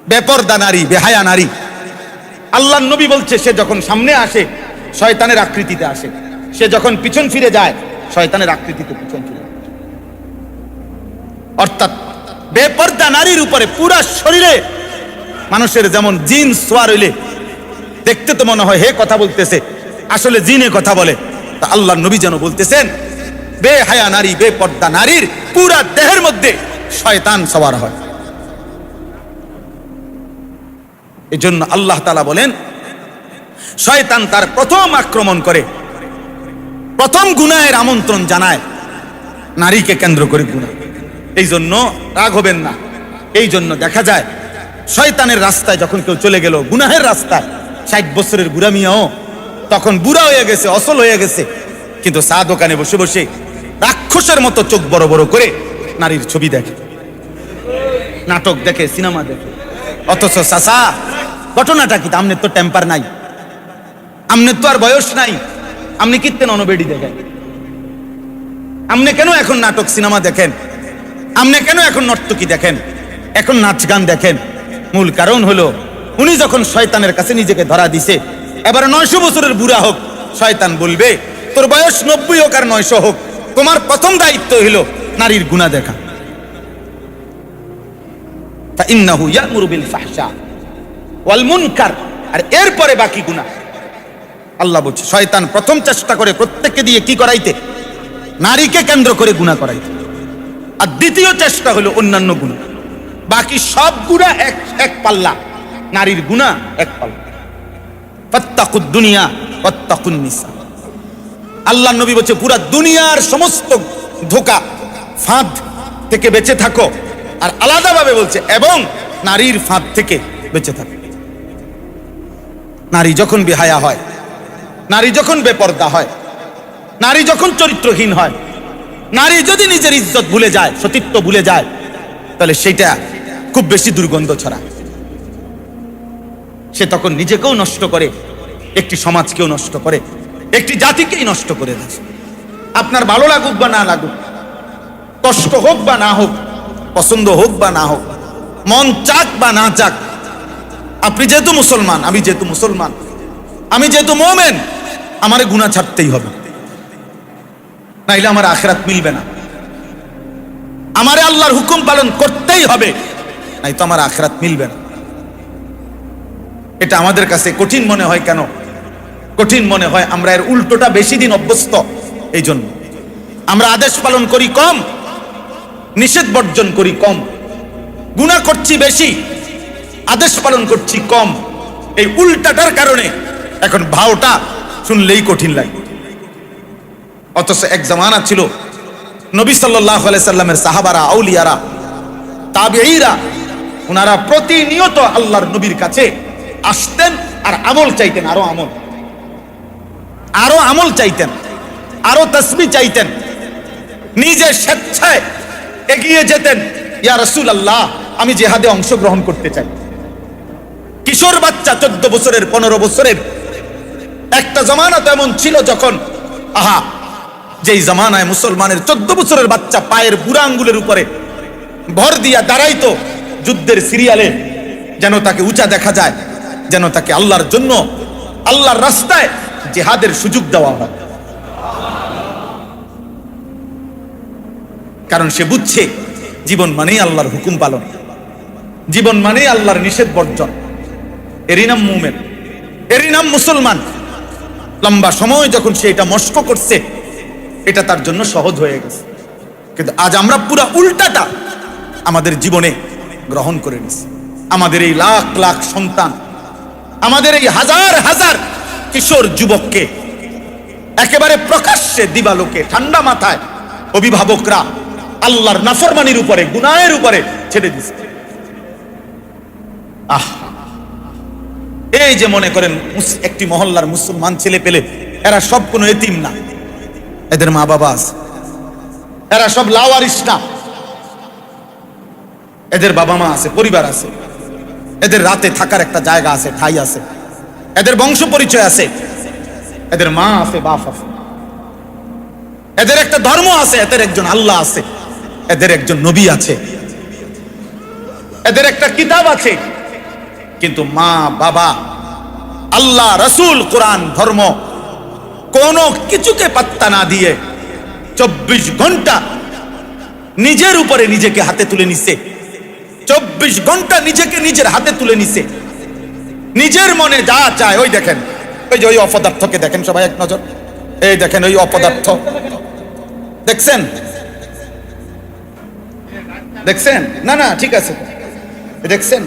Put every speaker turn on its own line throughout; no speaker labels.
বেপরদা নারী, বেহায়া নারী। আল্লাহর নবী বলছে, সে যখন সামনে আসে শয়তানের আকৃতিতে আসে, সে যখন পিছন ফিরে যায় শয়তানের আকৃতিতে পিছন ফিরে। অর্থাৎ বেপরদা নারীর উপরে পুরা শরীরে মানুষের যেমন জিন সোয়ার হইলে দেখতে তো মনে হয় হে কথা বলতেছে, আসলে জিনে কথা বলে। তা আল্লাহর নবী যেন বলতেছেন, বেহায়া নারী, বেপরদা নারীর পুরা দেহের মধ্যে শয়তান সওয়ার হয়। এই জন্য আল্লাহ তাআলা বলেন, শয়তান তার প্রথম আক্রমণ করে, প্রথম গুনাহের আমন্ত্রণ জানায় নারীকে কেন্দ্র করে গুনাহ। এই জন্য রাগ হবেন না। এই জন্য দেখা যায় শয়তানের রাস্তায় যখন কেউ চলে গেল, গুনাহের রাস্তায়, 60 বছরের বুড়া মিয়াও তখন বুড়া হয়ে গেছে, অসল হয়ে গেছে, কিন্তু চা দোকানে বসে বসে রাক্ষসের মতো চোখ বড় বড় করে নারীর ছবি দেখে, নাটক দেখে, সিনেমা দেখে। অথচ চাচা ঘটনাটা কি? আমনের তো টেম্পার নাই, আমনের তো আর বয়স নাই, আপনি কিত্তেন অনবেডি দেখেন? আপনি কেন এখন নাটক সিনেমা দেখেন? আপনি কেন এখন নর্তকী দেখেন, এখন নাচ গান দেখেন? মূল কারণ হলো উনি যখন শয়তানের কাছে নিজেকে ধরা দিছে, এবার 900 বছরের বুড়া হোক, শয়তান বলবে তোর বয়স 90 হোক আর 900 হোক, তোমার প্রথম দায়িত্ব হলো নারীর গুনাহ দেখা। ফাইন্নাহু ইয়া'মুরু বিল ফাহশা ওয়াল মুনকার, আর এরপরে বাকি গুনাহ। আল্লাহ বলছে শয়তান প্রথম চেষ্টা করে প্রত্যেককে দিয়ে কি করাইতে? নারীকে কেন্দ্র করে গুনাহ করাইতে। আর দ্বিতীয় চেষ্টা হলো অন্যান্য গুনাহ। বাকি সব গুনাহ এক পাল্লা, নারীর গুনাহ এক পাল্লা। ফাত্তাকুদ দুনিয়া ওয়াত্তাকুন নিসা। আল্লাহ নবী বলছে পুরা দুনিয়ার সমস্ত ধোঁকা ফাঁদ থেকে বেঁচে থাকো, আর আলাদাভাবে বলছে এবং নারীর ফাঁদ থেকে বেঁচে থাকো। নারী যখন বেহায়া হয়, নারী যখন বেপরদা হয়, নারী যখন চরিত্রহীন হয়, নারী যদি নিজের ইজ্জত ভুলে যায়, সতীত্ব ভুলে যায়, তাহলে সেটা খুব বেশি দুর্গন্ধ ছড়ায়। সে তখন নিজেকেও নষ্ট করে, একটি সমাজকেও নষ্ট করে, একটি জাতিকেই নষ্ট করে দেয়। আপনার ভালো লাগুক বা না লাগুক, কষ্ট হোক বা না হোক, পছন্দ হোক বা না হোক, মন চাক বা না চাক, আপনি যেহেতু মুসলমান, আমি যেহেতু মুসলমান, আমি যেহেতু মুমিন, আমারে গুনাহ ছাড়তেই হবে, নাইলে আমার আখিরাত মিলবে না। আমারে আল্লাহর হুকুম পালন করতেই হবে, নাই তো আমার আখিরাত মিলবে না। এটা আমাদের কাছে কঠিন মনে হয়। কেন কঠিন মনে হয়? আমরা এর উল্টোটা বেশি দিন অভ্যস্ত। এই জন্য আমরা আদেশ পালন করি কম, নিষেধ বর্জন করি কম, গুনাহ করছি বেশি, আদেশ পালন করছি কম। এই উল্টাটার কারণে এখন ভাওটা শুনলেই কঠিন লাগে। অথচ এক জামানা ছিল, নবী সাল্লাল্লাহু আলাইহি সাল্লামের সাহাবারা, আউলিয়ারা, তাবেঈরা, ওনারা প্রতিনিয়ত আল্লাহর নবীর কাছে আসতেন আর আমল চাইতেন, আরো আমল, আরো আমল চাইতেন, আরো তাসবিহ চাইতেন, নিজে স্বেচ্ছায় এগিয়ে যেতেন, ইয়া রাসূলুল্লাহ আমি জিহাদে অংশগ্রহণ করতে চাই। কিশোর বাচ্চা 14 বছরের, 15 বছরের। একটা জামানা তো এমন ছিল যখন যেই জামানায় মুসলমানের 14 বছরের বাচ্চা পায়ের বুড়া আঙ্গুলের উপরে ভর দিয়া দাঁড়াইতো যুদ্ধের সিরিয়ালে, যেন তাকে উঁচা দেখা যায়, যেন তাকে আল্লাহর জন্য, আল্লাহর রাস্তায় জিহাদের সুযোগ দেওয়া হয়। কারণ সে বুঝছে জীবন মানেই আল্লাহর হুকুম পালন, জীবন মানেই আল্লাহর নিষেধ বর্জন। এরই নাম মুমিন, এরই নাম মুসলমান। লম্বা সময় যখন সে এটা মস্ক করছে, এটা তার জন্য সহজ হয়ে গেছে। কিন্তু আজ আমরা পুরা উল্টাটা আমাদের জীবনে গ্রহণ করে নিছি। আমাদের এই লাখ লাখ সন্তান, আমাদের এই হাজার হাজার কিশোর যুবককে একেবারে প্রকাশ্যে দিবালোকে ঠান্ডা মাথায় অভিভাবকরা আল্লাহর নাফরমানির উপরে, গুনাহের উপরে ছেড়ে দিছে। এই যে মনে করেন একটি মহল্লার মুসলমান ছেলে পেলে, এরা সব কোনো এতিম না, এদের মা বাবা আছে, এরা সব লাওয়ারিস না, এদের বাবা মা আছে, পরিবার আছে, এদের রাতে থাকার একটা জায়গা আছে, ঠাই আছে, এদের বংশ পরিচয় আছে, এদের মা আছে, বাপ আছে, এদের একটা ধর্ম আছে, এদের একজন আল্লাহ আছে, এদের একজন নবী আছে, এদের একটা কিতাব আছে, কিন্তু মা বাবা, আল্লাহ, রাসূল, কোরআন, ধর্ম কোনো কিছুকে পাত্তা না দিয়ে 24 ঘন্টা নিজের উপরে নিজেকে হাতে তুলে নিছে। 24 ঘন্টা নিজেকে নিজের হাতে তুলে নিছে। নিজের মনে যা চায়, ওই দেখেন, ওই যে ওই অপদার্থকে দেখেন সবাই এক নজর, এই দেখেন ওই অপদার্থ, দেখছেন? দেখছেন? না না, ঠিক আছে, দেখছেন?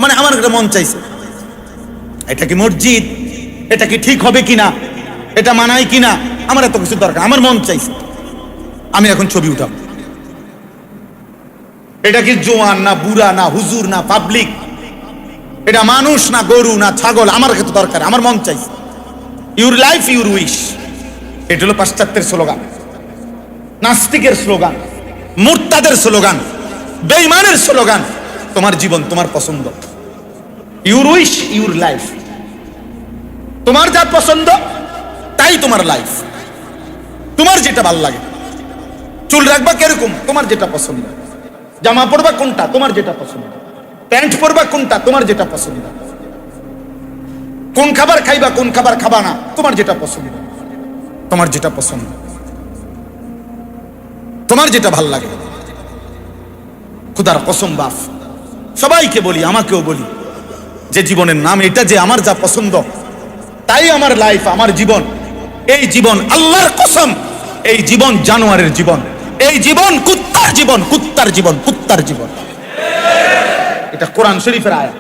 মানে আমার একটা মন চাইছে, এটা কি মসজিদ, এটা কি ঠিক হবে কিনা, এটা মানায় কিনা, আমার এত কিছু দরকার, আমার মন চাইছে আমি এখন ছবি উঠাব। এটা কি জোয়ান না বুড়া না হুজুর না পাবলিক, এটা মানুষ না গরু না ছাগল, আমার কাছে দরকার, আমার মন চাইছে। ইউর লাইফ ইউর উইশ, এটা হলো পাশ্চাত্যের স্লোগান, নাস্তিকের স্লোগান, মুরতাদের স্লোগান, বেঈমানের স্লোগান। তোমার জীবন তোমার পছন্দ, ইউর উইশ ইউর লাইফ, তোমার যা পছন্দ তাই তোমার লাইফ, তোমার যেটা ভাল লাগে। চুল রাখবা কিরকম, তোমার যেটা পছন্দ, জামা পরবা কোনটা, তোমার যেটা পছন্দ, প্যান্ট পরবা কোনটা, তোমার যেটা পছন্দ, কোন খাবার খাইবা কোন খাবার খাবা না, তোমার যেটা পছন্দ, তোমার যেটা পছন্দ, তোমার যেটা ভাল লাগে। খুদার কসম বাপ, সবাইকে বলি, আমাকেও বলি, যে জীবনের নাম এটা, যে আমার যা পছন্দ তাই আমার লাইফ, আমার জীবন। এই জীবন আল্লাহর কসম, এই জীবন জানোয়ারের জীবন, এই জীবন কুত্তার জীবন, কুত্তার জীবন, কুত্তার জীবন। এটা কোরআন শরীফের আয়াত।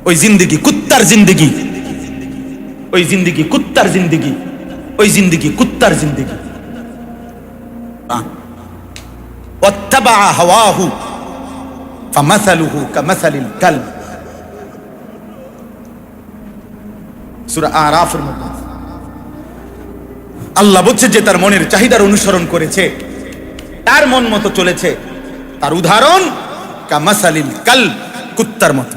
ওই জিন্দেগি কুত্তার জিন্দেগি, ওই জিন্দেগি কুত্তার জিন্দেগি, ওই জিন্দেগি কুত্তার জিন্দেগি। ওয়াত্তাবা হাওয়াহু ফামাসালুহু কামাসালিল কালব, সূরা আরাফের মধ্যে আল্লাহ বলছে যে তার মনের চাহিদার অনুসরণ করেছে, তার মন মতো চলেছে, তার উদাহরণ কামাসালিল কালব, কুত্তার মতো।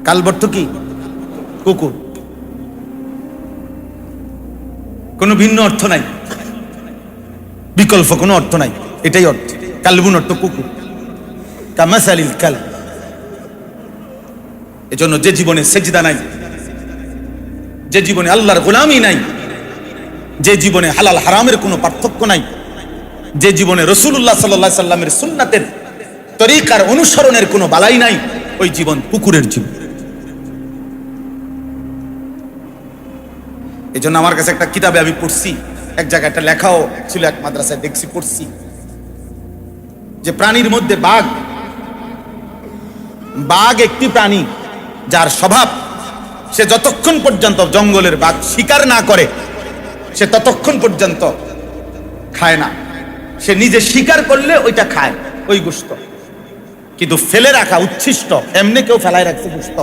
কালব অর্থ কি? কুকুর, কোনো ভিন্ন অর্থ নাই, বিকল্প কোনো অর্থ নাই, এটাই অর্থ। কালবুন অর্থ কুকুর, কামাসালিল কালব। এজন্য যে জীবনে সেজদা নাই, যে জীবনে আল্লাহর গোলামি নাই, যে জীবনে হালাল হারামের কোনো পার্থক্য নাই, যে জীবনে রাসূলুল্লাহ সাল্লাল্লাহু আলাইহি সাল্লামের সুন্নাতের তরিকার অনুসরণের কোনো বালাই নাই, ওই জীবন কুকুরের জীবন। এজন্য আমার কাছে একটা কিতাবে আমি পড়ছি, এক জায়গায় একটা লেখাও ছিল, এক মাদ্রাসায় দেখছি, পড়ছি যে প্রাণীর মধ্যে বাঘ, বাঘ একটি প্রাণী যার স্বভাব, সে যতক্ষণ পর্যন্ত জঙ্গলের বাঘ শিকার না করে সে ততক্ষণ পর্যন্ত খায় না। সে নিজে শিকার করলে ওইটা খায়, ওই গোশত। কিন্তু ফেলে রাখা উচ্ছিষ্ট, এমনি কেউ ফেলায় রাখছে গোশত,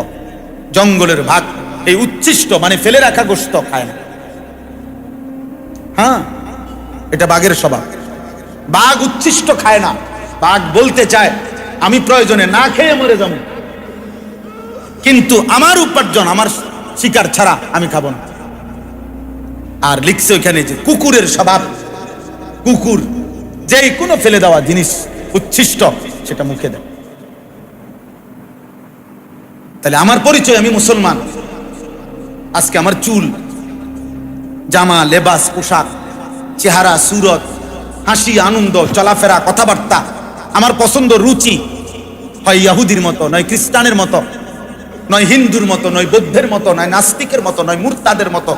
জঙ্গলের বাঘ এই উচ্ছিষ্ট মানে ফেলে রাখা গোশত খায় না। হ্যাঁ, এটা বাঘের স্বভাব। বাঘ উচ্ছিষ্ট খায় না, বাঘ বলতে চায় আমি প্রয়োজনে না খেয়ে মরে যাব, কিন্তু আমার উপার্জন, আমার শিকার ছাড়া আমি খাবো না। আর লিখছে ওইখানে যে কুকুরের স্বভাব, কুকুর যেই কোনো ফেলে দেওয়া জিনিস উচ্ছিষ্ট সেটা মুখে দেয়। তাহলে আমার পরিচয়, আমি মুসলমান। আজকে আমার চুল, জামা, লেবাস, পোশাক, চেহারা, সুরত, হাসি, আনন্দ, চলাফেরা, কথাবার্তা, আমার পছন্দ, রুচি হয় ইহুদির মতো, নয় খ্রিস্টানের মতো, নয় হিন্দুর মতো, নয় বৌদ্ধের মতো, নয় নাস্তিকের মতো, নয় মুরতাদের মতো,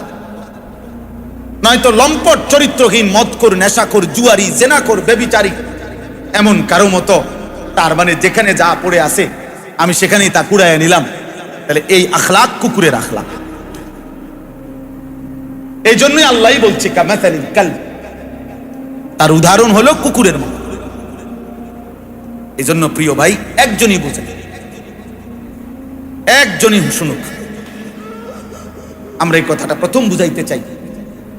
নয়তো লম্পট চরিত্রহীন মদখোর, নেশাখোর, জুয়ারি, জেনাখোর, ব্যভিচারী এমন কারো মতো। তার মানে যেখানে যা পড়ে আছে আমি সেখানেই তা কুড়াইয়া নিলাম। তাহলে এই আখলাক কুকুরের আখলাক। এই জন্যই আল্লাহ বলছে কামাসালিল কালব, তার উদাহরণ হলো কুকুরের মতো। এই জন্য প্রিয় ভাই, একজনই বোঝে, একজনই শুনুক। আমরা এই কথাটা প্রথম বুঝাইতে চাই,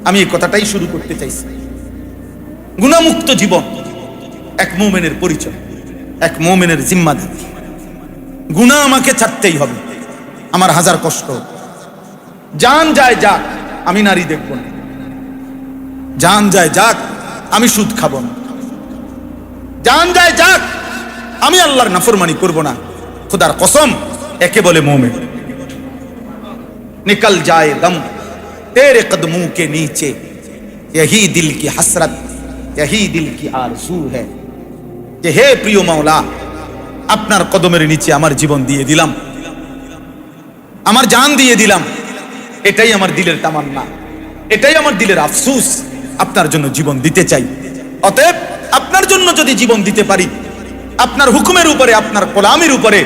আমি এই কথাটাই শুরু করতে চাইছি। গুনাহমুক্ত জীবন এক মুমিনের পরিচয়, এক মুমিনের জিম্মাদারি। গুনাহ আমাকে ছাড়তেই হবে, আমার হাজার কষ্ট, জান যায় যাক আমি নারী দেখব না, জান যায় যাক আমি সুদ খাবো না, জান যায় যাক, আমি আল্লাহর নাফরমানি করব না। খুদার কসম, একে বলে মুমিন। निकल जाए दम तेरे कदमों के नीचे, यही दिल की हसरत, यही दिल की आरज़ू है कि हे प्रिय मौला, আপনার কদমের নিচে আমার জীবন দিয়ে দিলাম, আমার জান দিয়ে দিলাম। এটাই আমার দিলের তামান্না, এটাই আমার দিলের আফসোস। আপনার জন্য জীবন দিতে চাই। অতএব আপনার জন্য যদি জীবন দিতে পারি, আপনার হুকুমের উপরে, আপনার গোলামির উপরে,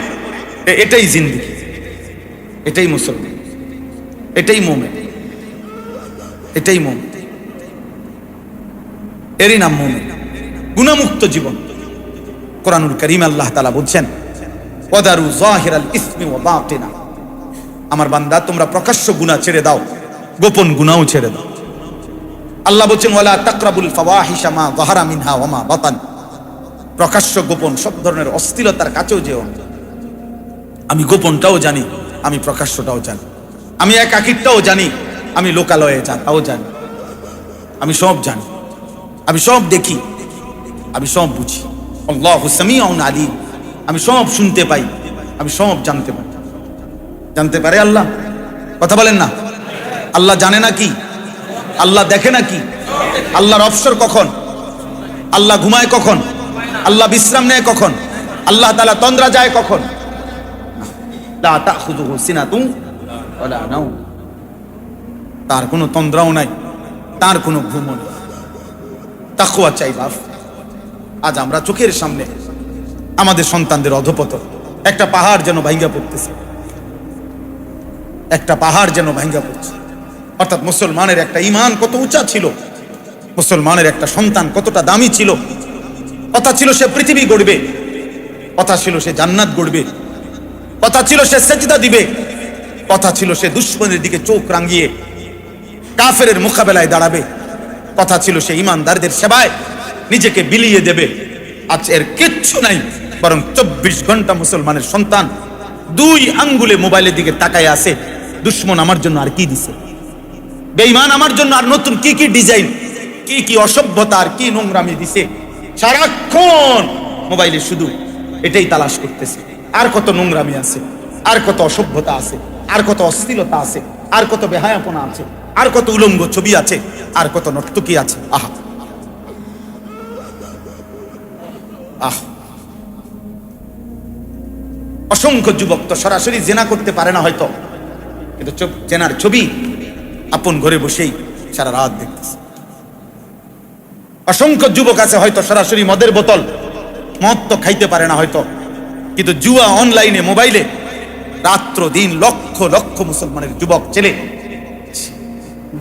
এটাই জিন্দেগি, এটাই মুসলমান, এটাই মুমিন, এটাই মুমিন। এরই নাম মুমিন, গুনাহমুক্ত জীবন। কোরআনুল কারীম আল্লাহ তাআলা বলছেন, ওয়াদারু যাহিরাল ইসমি ওয়া বাতিনা, আমার বান্দা তোমরা প্রকাশ্য গুনাহ ছেড়ে দাও, গোপন গুনাহও ছেড়ে দাও। আল্লাহ বলছেন, ওয়ালা তাকরাবুল ফাওয়াহিশা মা যাহারা মিনহা ওয়া মা বাতান, প্রকাশ্য গোপন সব ধরনের অশ্লীলতার কাছেও যেও না। আমি গোপনটাও জানি, আমি প্রকাশ্যটাও জানি, আমি একাকিরটাও জানি, আমি লোকালয়ে তাও জানি, আমি সব জানি, আমি সব দেখি, আমি সব বুঝি। আল্লাহু সামিউন আলিম, আমি সব শুনতে পাই, আমি সব জানতে পারি। জানতে পারে আল্লাহ? কথা বলেন না। আল্লাহ জানে না কি? আল্লাহ দেখে না কি? আল্লাহর অবসর কখন? আল্লাহ ঘুমায় কখন? আল্লাহ বিশ্রাম নেয় কখন? আল্লাহ তাআলা তন্দ্রা যায় কখন? লা তাখুযুহু সিনাতুন ওয়ালা নাওম, তার কোনো তন্দ্রাও নাই, তার কোনো ঘুমও নেই। তাকওয়া চাই বাপ। আজ আমরা চোখের সামনে আমাদের সন্তানদের অধঃপতন, একটা পাহাড় যেন ভাঙ্গা পড়তেছে, একটা পাহাড় যেন ভাঙ্গা পড়ছে। অর্থাৎ মুসলমানের একটা ঈমান কত উঁচা ছিল, মুসলমানের একটা সন্তান কতটা দামি ছিল। কথা ছিল সে পৃথিবী গড়বে, কথা ছিল সে জান্নাত গড়বে, কথা ছিল সে সেজদা দিবে, কথা ছিল সে দুশমনের দিকে চোখ রাঙিয়ে কাফেরের মোকাবেলায় দাঁড়াবে, কথা ছিল সে ঈমানদারদের সেবায় নিজেকে বিলিয়ে দেবে। আজ এর কিচ্ছু নাই, বরং 24 ঘন্টা মুসলমানের সন্তান 2 আঙ্গুলে মোবাইলের দিকে তাকায় আছে, দুশমন আমার জন্য আর কি দিছে, বেঈমান আমার জন্য আর নতুন কি কি ডিজাইন, কি কি অসভ্যতা আর কি নোংরামি দিছে। সারাক্ষণ মোবাইলে শুধু এটাই তালাশ করতেছে, আর কত নোংরামি আছে, আর কত অসভ্যতা আছে, আর কত অশ্লীলতা আছে, আর কত বেহায়াপনা আছে, আর কত উলঙ্গ ছবি আছে, আর কত নর্তকী আছে। আহা আহ, অসংখ্য যুবক তো সরাসরি জেনা করতে পারে না হয়তো, কিন্তু জেনার ছবি আপন ঘরে বসেই সারা রাত দেখতেছে। অসংখ্য যুবক আছে হয়তো সরাসরি মদের বোতল, মদ তো খাইতে পারে না হয়তো, কিন্তু জুয়া অনলাইনে মোবাইলে রাত্র দিন লক্ষ লক্ষ মুসলমানের যুবক ছেলে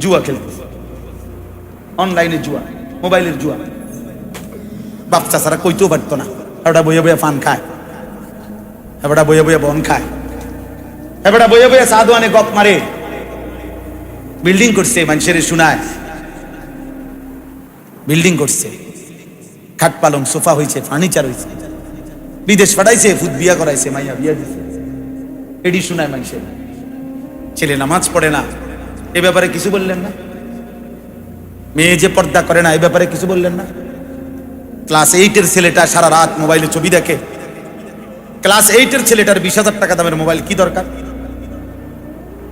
জুয়া খেলতেছে, অনলাইনে জুয়া, মোবাইলের জুয়া। বাচ্চা ছাড়া কইতেও পারতো না, এবারটা বইয়া বইয়া পান খায়, এবারটা বইয়া বইয়া বন খায়, এবারটা বইয়া বইয়া সাদওয়ানে গপ মারে, বিল্ডিং করছে, মানুষের শোনায় বিল্ডিং করছে, খাট পালং সোফা হয়েছে, ফার্নিচার হয়েছে, বিদেশ পাঠাইছে, ফুট বিয়া করাইছে, মাইয়া বিয়া দিছে, এডি শোনায় মানুষের। ছেলে নামাজ পড়ে না, এ ব্যাপারে কিছু বললেন না? মেয়ে যে পর্দা করে না, এ ব্যাপারে কিছু বললেন না? ক্লাস 8-এর ছেলেটা সারা রাত মোবাইলে ছবি দেখে, ক্লাস 8-এর ছেলেটার 20,000 টাকা দামের মোবাইল কি দরকার?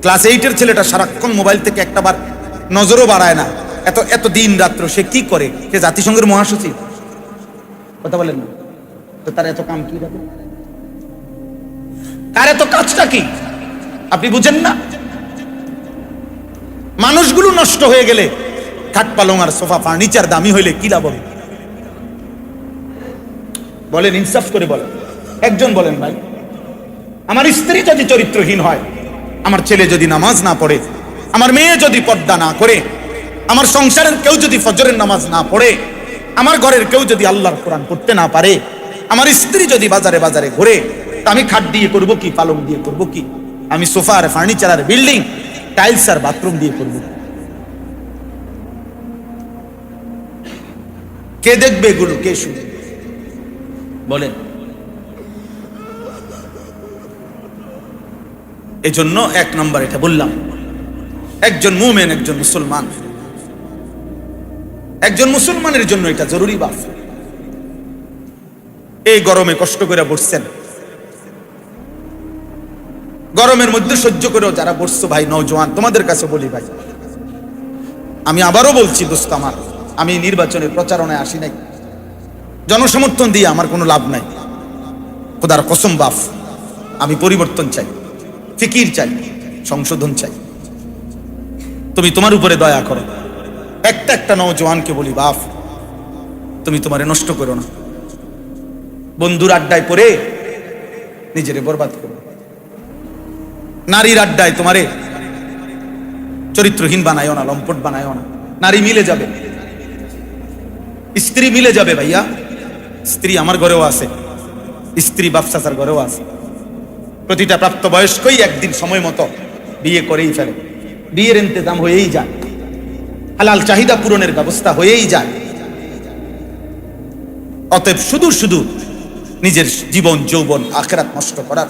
ক্লাস 8-এর ছেলেটা সারাক্ষণ মোবাইল থেকে একটাবার নজরও বাড়ায় না, এত এত দিন রাত্র সে কি করে? সে জাতিসংঘের মহাসচিব, কথা বলেন না তো, তার এত কাম কি রাখে? তার এত কাজটা কি আপনি বুঝেন না? মানুষগুলো নষ্ট হয়ে গেলে খাট পালং আর সোফা ফার্নিচার দামি হইলে কি লাভ হবে? বলেন, ইনসাফ করে বলেন, একজন বলেন ভাই। আমার স্ত্রী যদি চরিত্রহীন হয়, আমার ছেলে যদি নামাজ না পড়ে, আমার মেয়ে যদি পর্দা না করে, আমার সংসারের কেউ যদি ফজরের নামাজ না পড়ে, আমার ঘরের কেউ যদি আল্লাহর কোরআন পড়তে না পারে, আমার স্ত্রী যদি বাজারে বাজারে ঘুরে, তা আমি খাট দিয়ে করব কি, পালং দিয়ে করব কি? আমি সোফা আর ফার্নিচার আর বিল্ডিং, টাইলস আর বাথরুম দিয়ে করব? কে দেখবে এগুলো? কে শুনবে? বলেন। এজন্য 1 নম্বর এটা বললাম, একজন মুমিন, একজন মুসলমান, একজন মুসলমানের জন্য এটা জরুরি বাস। এই গরমে কষ্ট করে বসছেন, গরমের মধ্যে সহ্য করেও যারা বসছো ভাই নওজোয়ান, তোমাদের কাছে বলি ভাই, আমি আবারও বলছি দোস্ত আমার, আমি নির্বাচনের প্রচারণায় আসি নাই, জনসমর্থন দিয়ে আমার কোনো লাভ নাই। খোদার কসম বাপ, আমি পরিবর্তন চাই, ফিকির চাই, সংশোধন চাই। তুমি তোমার উপরে দয়া করো। একটা একটা নওজোয়ানকে বলি, বাপ তুমি তোমারে নষ্ট করো না, বন্ধুর আড্ডায় পড়ে নিজেরে বরবাদ করো, নারীর আড্ডায় তোমারে চরিত্রহীন বানায়ও না, লম্পট বানায়ও না। নারী মিলে যাবে, স্ত্রী মিলে যাবে ভাইয়া। স্ত্রী আমার ঘরেও আছে, স্ত্রী বাপ চাচার ঘরেও আছে। প্রতিটা প্রাপ্তবয়স্কই একদিন সময় মতো বিয়ে করেই ফেলে, বিয়ের ইন্তজাম হয়েই যায়, হালাল চাহিদা পূরণের ব্যবস্থা হয়েই যায়। অতএব শুধু শুধু নিজের জীবন যৌবন আখিরাত নষ্ট করার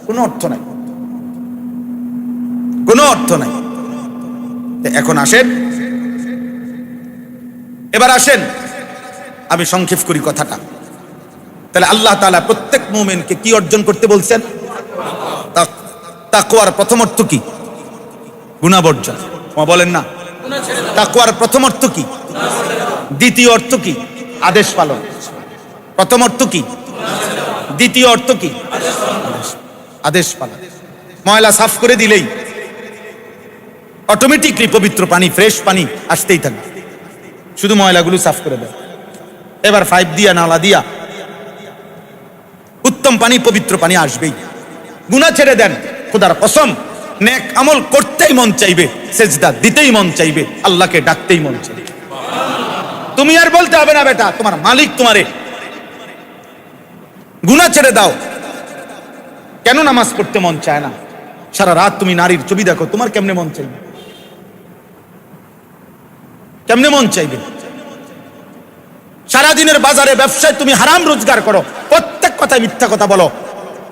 কোনো অর্থ নাই, কোনো অর্থ নাই। এখন আসেন, এবার আসেন আমি সংক্ষেপ করি কথাটা। তাহলে আল্লাহ তাআলা প্রত্যেক মুমিনকে কি অর্জন করতে বলছেন? তাকওয়ার প্রথম অর্থ কি? গুনাহ বর্জন। বলেন না, তাকওয়ার প্রথম অর্থ কি? দ্বিতীয় অর্থ কি? আদেশ পালন। প্রথম অর্থ কি? দ্বিতীয় অর্থ কি? আদেশ পালন। ময়লা সাফ করে দিলেই অটোমেটিকলি পবিত্র পানি, ফ্রেশ পানি আসতেই থাকবে, শুধু ময়লাগুলো সাফ করে দেয়। এবার পাইপ দিয়া, নালা দিয়া উত্তম পানি, পবিত্র পানি আসবেই। গুনাহ ছেড়ে দেন, খোদার কসম নেক আমল করতেই মন চাইবে, সেজদা দিতেই মন চাইবে, আল্লাহকে ডাকতেই মন চাইবে। তুমি আর বলতে হবে না বেটা, তোমার মালিক তোমারে। গুনাহ ছেড়ে দাও। কেন নামাজ পড়তে মন চায় না? সারা রাত তুমি নারীর ছবি দেখো, তোমার কেমনে মন চাইবে? কেমনে মন চাইবে? সারাদিনের বাজারে ব্যবসায় তুমি হারাম রোজগার করো, প্রত্যেক কথায় মিথ্যা কথা বলো,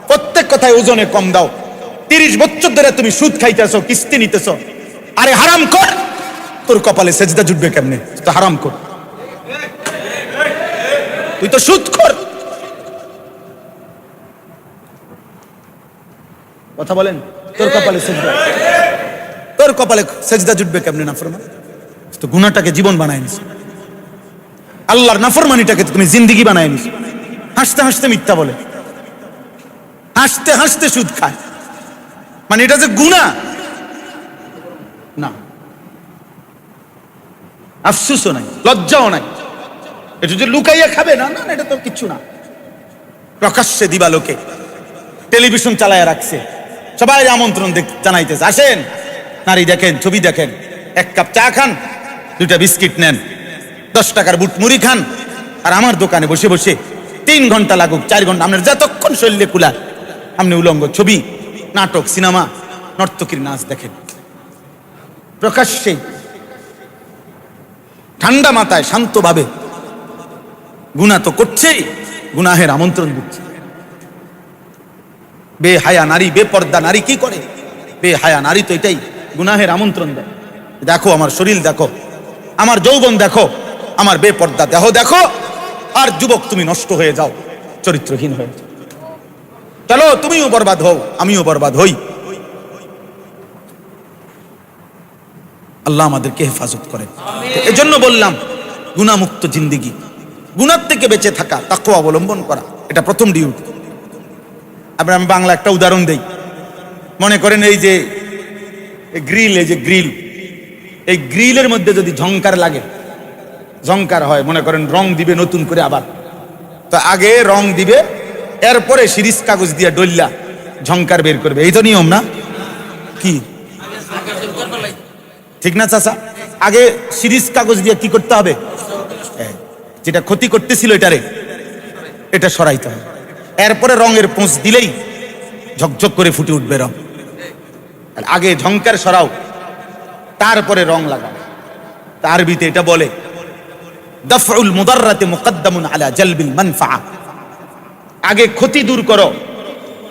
প্রত্যেক কথায় ওজনে কম দাও, 30 বছর ধরে তুমি সুদ খাইতেছো, কিস্তি নিতেছো। আরে হারাম কর, তোর কপালে সেজদা জুটবে কেমনে? তো হারাম কর, তুই তো সুদ কর। কথা বলেন, তোর কপালে সেজদা, তোর কপালে সেজদা জুটবে কেমনে? নাফরমান তো গুনাহটাকে জীবন বানায় নিস, আল্লাহর নাফরমানিটাকে তুমি জিন্দেগি বানায় নিস। হাসতে হাসতে মিথ্যা বলে, হাসতে হাসতে সুদ খায়, মানে এটা যে গুনাহ না, আফসোসও নাই, লজ্জাও নাই। এটা যে লুকাইয়া খাবে না, না এটা তো কিচ্ছু না। প্রকাশ্যে দিবালোকে টেলিভিশন চালায়া রাখছে, সবাই আমন্ত্রণ জানাইতেছে, আসেন নারী দেখেন, ছবি দেখেন, এক কাপ চা খান, 2টা বিস্কিট নেন, 10 টাকার বুট মুড়ি খান, আর আমার দোকানে বসে বসে 3 ঘন্টা লাগুক, 4 ঘন্টা, আপনার যতক্ষণ শরীরে কুলার আপনি উলঙ্গ ছবি, নাটক, সিনেমা, নর্তকীর নাচ দেখেন প্রকাশ্যে, ঠান্ডা মাথায় শান্তভাবে। গুনাহ তো করছেই, গুনাহের আমন্ত্রণ দিচ্ছে। বেহায়া নারী, বেপর্দা নারী কি করে? বেহায়া নারী তো এটাই, গুনাহের আমন্ত্রণ দেয়। দেখো আমার শরীর দেখো, আমার যৌবন দেখো, আমার বেপর্দা দেহ দেখো, আর যুবক তুমি নষ্ট হয়ে যাও, চরিত্রহীন হয়ে যাও। চলো তুমিও বরবাদ হও, আমিও বরবাদ হই। আল্লাহ আমাদেরকে হেফাজত করেন। এজন্য বললাম গুনাহমুক্ত জিন্দেগি, গুনাহ থেকে বেঁচে থাকা, তাকওয়া অবলম্বন করা, এটা প্রথম ডিউটি। আমি বাংলা একটা উদাহরণ দেই। মনে করেন এই যে গ্রিল, এই যে গ্রিল, এই গ্রিলের মধ্যে যদি ঝংকার লাগে, ঝংকার হয়, মনে করেন রং দিবে নতুন করে, আবার তো আগে রং দিবে, এরপরে সিরিজ কাগজ দিয়ে ডল্লা ঝংকার বের করবে, এই তো নিয়ম না? কি ঠিক না চাচা? আগে সিরিজ কাগজ দিয়ে কি করতে হবে? যেটা ক্ষতি করতেছিল এটা সরাইতে হবে, এরপরে রঙের পোঁছ দিলেই ঝকঝক করে ফুটে উঠবে রং। আগে ঝংকার সরাও, তারপরে রং লাগাও। আরবিতে এটা বলে দাফউল মুদাররাতি মুকদ্দামুন আলা জালবিল মানফাআ। আগে ক্ষতি দূর করো,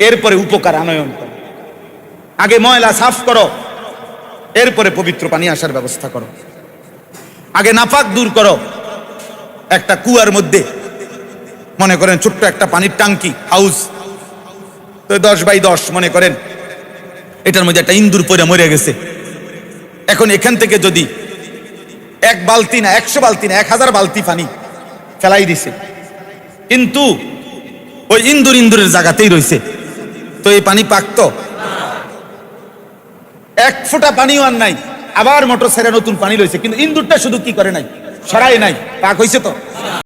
এরপরে উপকার আনয়ন করো। আগে ময়লা সাফ করো, এরপরে পবিত্র পানি আসার ব্যবস্থা করো। আগে নাপাক দূর করো। একটা কুয়ার মধ্যে মনে করেন ছোট্ট একটা পানির টাঙ্কি হাউস, তো 10 বাই 10 মনে করেন, এটার মধ্যে একটা ইন্দুর পড়ে মরে গেছে। এখন এখান থেকে যদি 1 বালতি না 100 বালতি না 1000 বালতি পানি ফেলাই দিছে, কিন্তু ওই ইন্দুরের জায়গাতেই রয়েছে, তো এই পানি পাকতো? 1 ফোঁটা পানিও আর নাই, আবার মোটর ছেড়ে নতুন পানি রয়েছে, কিন্তু ইন্দুরটা শুধু কি করে নাই, সরাই নাই, পাক হয়েছে তো।